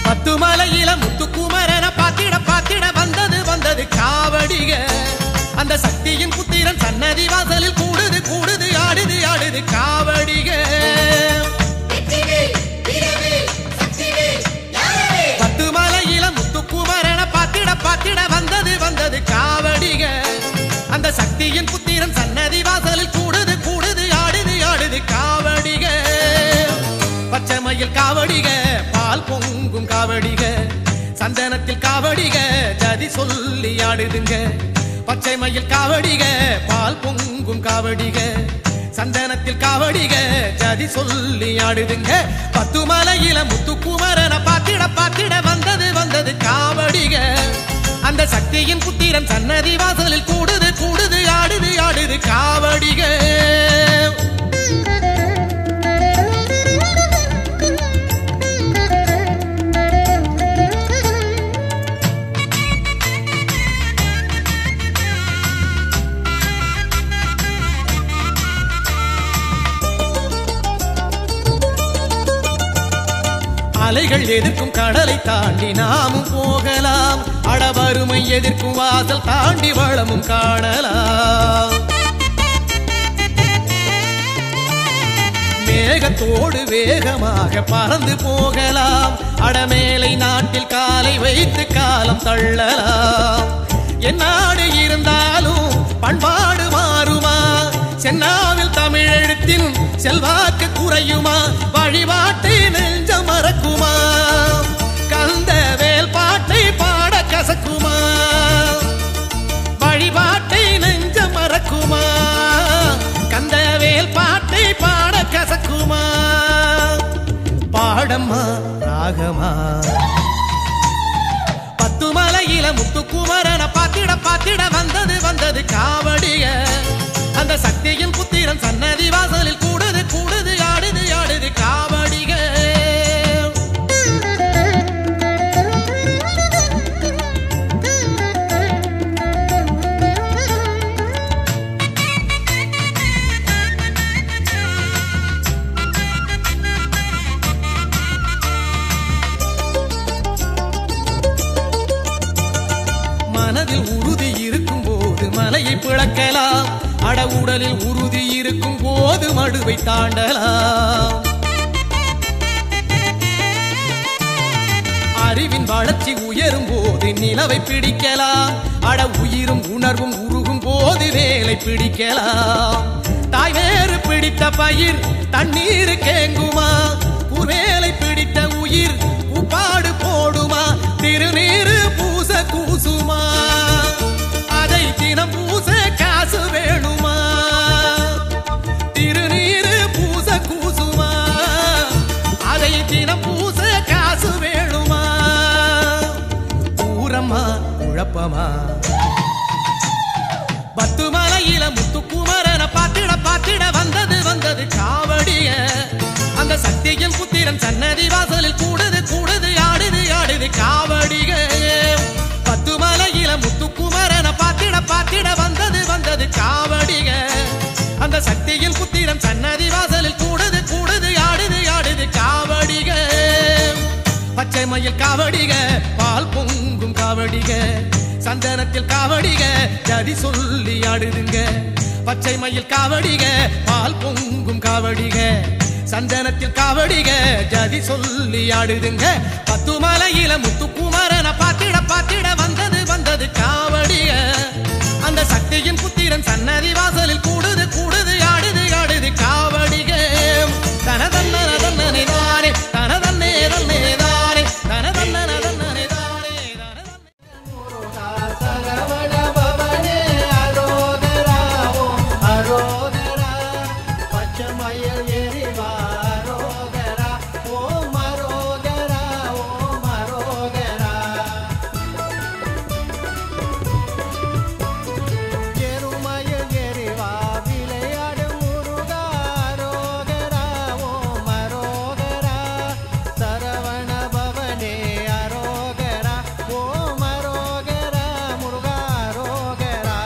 முத்துமலையில முத்துக்குமரன பாத்திட பாத்திட வந்தது வந்தது காவடிக அந்த சக்தியின் புத்திரன் சன்னதி வாசலில் கூடுது கூடுது ஆடுது ஆடுது காவடிக முத்துமலையில முத்துக்குமரன பாத்திட பாத்திட வந்தது வந்தது காவடிக அந்த சக்தியின் புத்திரன் சன்னதி வாசலில் கூடுது கூடுது ஆடுது ஆடுது காவடிக பச்சைமயில் காவடிக பால் பொங்கும் காவடிக சந்தனத்தில் காவடிக ஜதி சொல்லி ஆடுதுங்க பச்சைமயில் காவடிக பால் பொங்கும் காவடிக சந்தனத்தில் காவடிக ஜதி சொல்லி ஆடுதுங்க பத்துமலையில முத்துக்குமரன பாத்திட பாத்திட வந்தது வந்தது காவடிக அந்த சக்தியின் புத்திரன் சன்னதி வாசலில் கூடுது கூடுது ஆடுது ஆடுது காவடிக அலைகள் எதிர்க்கும் கடலை தாண்டி நாமும் போகலாம் அடவருமை எதிர்க்கும் வாசல் தாண்டி வளமும் காணலாம் மேகத்தோடு வேகமாக பறந்து போகலாம் அடமேலை நாட்டில் காலை வைத்து காலம் தள்ளலாம் என்னாடு இருந்தாலும் பண்பாடு மாறுமா சென்னாவில் தமிழ் எழுத்தின் செல்வாக்கு குறையுமா வழிபாட்டை நெஞ்ச மறக்குமா கந்த வேல் பாட்டை பாட கசக்குமா வழிபாட்டை நெஞ்ச மறக்குமா கந்த வேல் பாட்டை பாட கசக்குமா பாடம்மா ராகமா பத்துமலையில முத்துக்குமரன பாத்திட பாத்திட வந்தது வந்தது காவடிய அந்த சக்தியின் புத்திரன் சன்னதி வாசலில் கூடுது கூடுது ஆடுது ஆடுது காவடிக மனதில் உறுதி இருக்கும் போது மலையை பிளக்கலாம் அட உடலில் உறுதி இருக்கும் போது மடுவை தாண்டலாம் அறிவின் வளர்ச்சி உயரும் போது நிலவை பிடிக்கலாம் அட உயிரும் உணர்வும் உருகும் போது வேலை பிடிக்கலாம் தாய் வேறு பிடித்த பயிர் தண்ணீர் கேங்குமா வேலை பிடித்த உயிர் உப்பாடு போடுமா திருநீரு பூச கூசுமா அதை தினம் பூச காசு வேணுமா திருநீரு பூச கூசுமா அதை தினம் பூச காசு வேணுமா ஊரம்மா குழப்பமா பத்துமலையில முத்துக்குமரன பாத்திட பாத்திட வந்தது வந்தது காவடிய அந்த சக்தியின் புத்திரன் சன்னதி வாசலில் கூடுது கூடுது ஆடுது ஆடுது காவடிக பத்துமலையில முத்துக்குமரன பாத்திட பாத்திட வந்தது வந்தது காவடிக அந்த சக்தியின் புத்திரன் சன்னதி வாசலில் மயில் காவடிக பால் பொங்கும் காவடிக சந்தனத்தில் காவடிக ஜதி சொல்லி ஆடுதுங்க பச்சை மயில் காவடிக பால் பொங்கும் காவடிக சந்தனத்தில் காவடிக ஜதி சொல்லி ஆடுதுங்க பத்து மலையில முத்துக்குமரன பாத்திட பாத்திட வந்தது வந்தது காவடிக அந்த சக்தியின் புத்திரன் சன்னதி வாசலில் கூடுது கூடுது ஆடுது ஆடுது காவடிக தனதன்ன தன்னனை தானே தனதன்னே தன்னே தானே தனதன்ன தன்னனை தானே சரவண பவனே அரோகரா ஓம் அரோகரா பச்சமயில் எரிவா அரோகரா ஓம் அரோகரா ஓம் அரோகரா எருமயில் எரிவா விளையாடு முருகா அரோகரா ஓம் அரோகரா சரவண பவனே அரோகரா ஓம் அரோகரா முருகா அரோகரா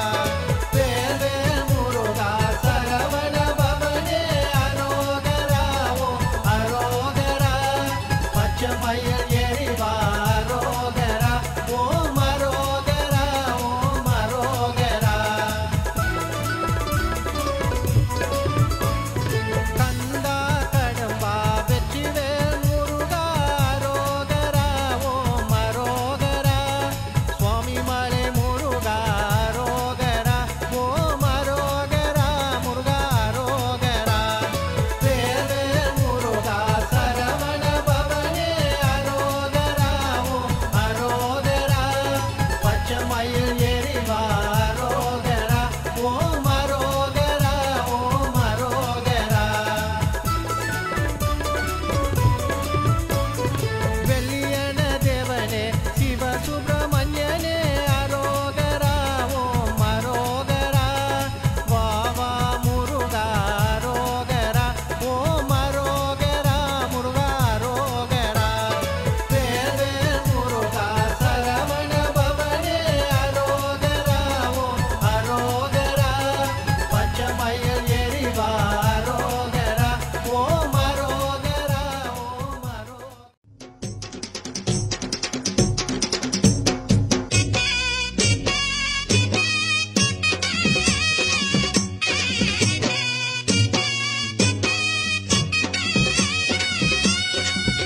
வேல் வேல் முருகா சரவண பவனே அரோகரா ஓம் அரோகரா பச்சமயில் எரிவா அரோகரா ஓம் அரோகரா ஓம் அரோகரா கந்தா கடம்பா வெற்றிவேல் முருகா அரோகரா ஓம் அரோகரா சுவாமி மலை முருகா அரோகரா ஓம் அரோகரா முருகா அரோகரா வேல் வேல் முருகா சரவண பவனே அரோகரா ஓம் அரோகரா பச்சமயில் எரிவா அரோகரா ஓம் அரோகரா ஓம் அரோகரா வெள்ளியன தேவனே சிவ சுப்பிரமணியனே அரோகரா ஓம் அரோகரா வாவா முருகா அரோகரா ஓம் அரோகரா முருகா அரோகரா வேல் வேல் முருகா சரவண பவனே அரோகரா ஓம் அரோகரா பச்சமயில் எரிவா அரோகரா ஓம் அரோகரா ஓம் அரோகரா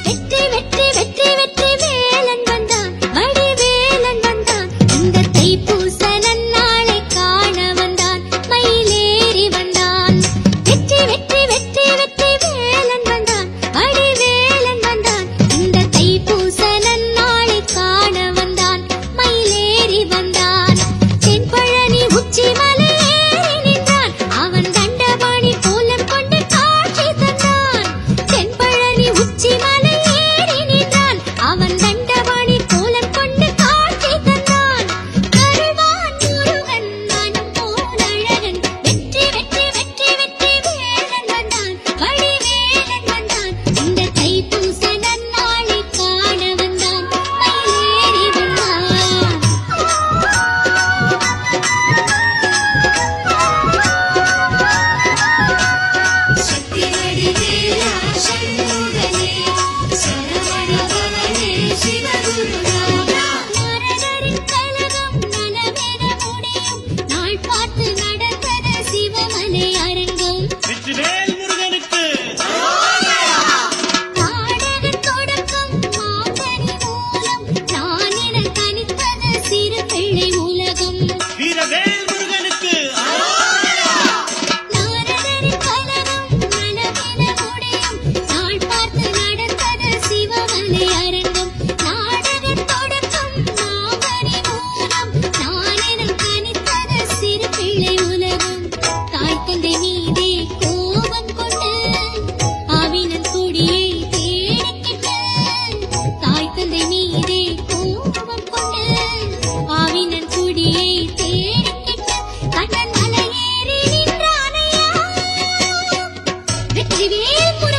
வெற்றி வெற்றி வெற்றி வெற்றி வேலன் வந்தான் வடிவேலன் வந்தான் இந்த தைப்பூச நன்னாளை காண வந்தான் மயிலேறி வந்தான் வெற்றி வெற்றி வெற்றி வெற்றி வேலன் வந்தான் வடிவேலன் வந்தான் இந்த தைப்பூச நன்னாளை காண வந்தான் மயிலேறி வந்தான் தென்பழனி உச்சி மலை ஏறி நின்றான் அவன் தண்டபாணி கோலம் கொண்டு காட்சி தந்தான் தென்பழனி உச்சி மலை ஏறி நின்றான் அவன் தண்டபாணி கோலம் கொண்டு காட்சி தந்தான் கருவான் முருகன் மனம் போல் அழகன் வெற்றி வெற்றி வெற்றி வெற்றி வேலன் வந்தான் வடிவேலன் வந்தான் இந்த தைப்பூச நன்னாளை காண வந்தான் மயிலேறி வந்தான் சக்தி வடிவேலா சண்முகனே சரவண பவனே சிவகுருநாதா நாரதரின் கலகம் நனவென முடியும் நாள் பார்த்து நடந்தது சிவமலை அரங்கம் வெற்றிவேல் முருகனுக்கு நாடகத் தொடக்கம் மாங்கனி மூலம் நான் என தனித்தது சிறு பிள்ளை உலகம் வீரவேல் முருகனுக்கு நாரதரின் கலகம் நனவென முடியும் நாள் பார்த்து நடந்தது சிவமலை அரங்கம் நாடகத் தொடக்கம் மாங்கனி மூலம் நான் என தனித்தது சிறு பிள்ளை உலகம் தாய் தந்தை மீதே கோபம் கொண்டு ஆவினன் கொடியை தேடிக்கிட்டு தாய் தந்தை மீதே கோபம் கொண்டு ஆவினன் கொடியை தேடிக்கிட்டு கண்ணன் மலை ஏறி நின்றானையா வெற்றிவேல் முருகா